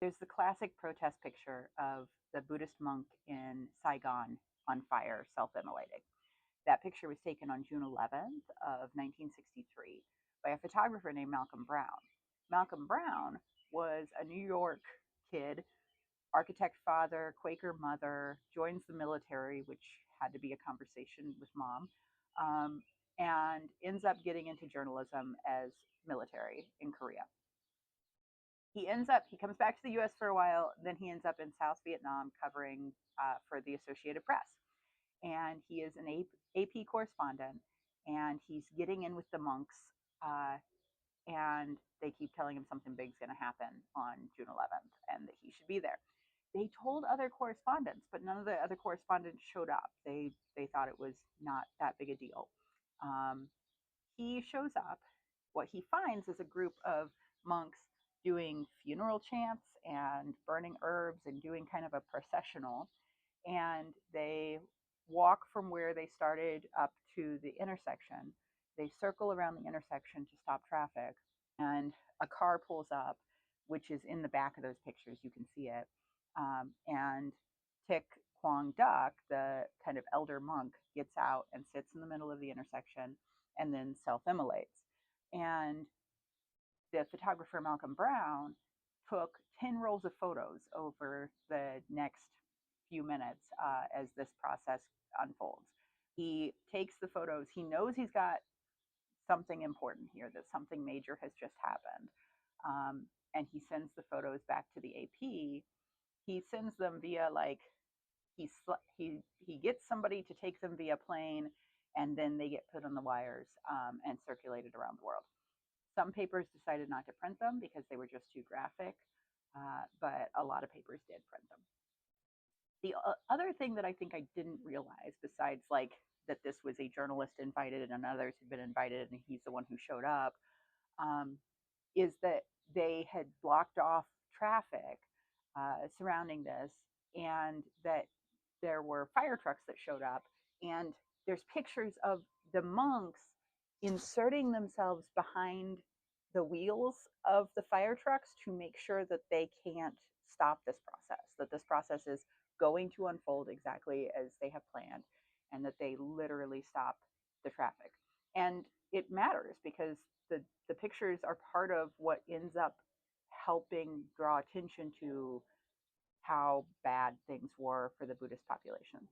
There's the classic protest picture of the Buddhist monk in Saigon on fire, self-immolating. That picture was taken on June 11th of 1963 by a photographer named Malcolm Brown. Malcolm Brown was a New York kid, architect father, Quaker mother, joins the military, which had to be a conversation with mom, um, and ends up getting into journalism as military in Korea. He comes back to the US for a while, then he ends up in South Vietnam covering for the Associated Press. And he is an AP correspondent, and he's getting in with the monks, uh, and they keep telling him something big's going to happen on June 11th and that he should be there. They told other correspondents, but none of the other correspondents showed up. They thought it was not that big a deal. Um, he shows up. What he finds is a group of monks doing funeral chants and burning herbs and doing kind of a processional. And they walk from where they started up to the intersection. They circle around the intersection to stop traffic, and a car pulls up, which is in the back of those pictures. You can see it. And Thich Quang, the kind of elder monk, gets out and sits in the middle of the intersection and then self immolates. And the photographer Malcolm Brown took 10 rolls of photos over the next few minutes as this process unfolds. He takes the photos. He knows he's got something important here, that something major has just happened. And he sends the photos back to the AP. He sends them via like he gets somebody to take them via plane, and then they get put on the wires and circulated around the world. Some papers decided not to print them because they were just too graphic, but a lot of papers did print them. The other thing that I think I didn't realize, besides like that this was a journalist invited and others had been invited and he's the one who showed up, um, is that they had blocked off traffic surrounding this, and that there were fire trucks that showed up, and there's pictures of the monks inserting themselves behind the wheels of the fire trucks to make sure that they can't stop this process, that this process is going to unfold exactly as they have planned, and that they literally stop the traffic. And it matters because the pictures are part of what ends up helping draw attention to how bad things were for the Buddhist population.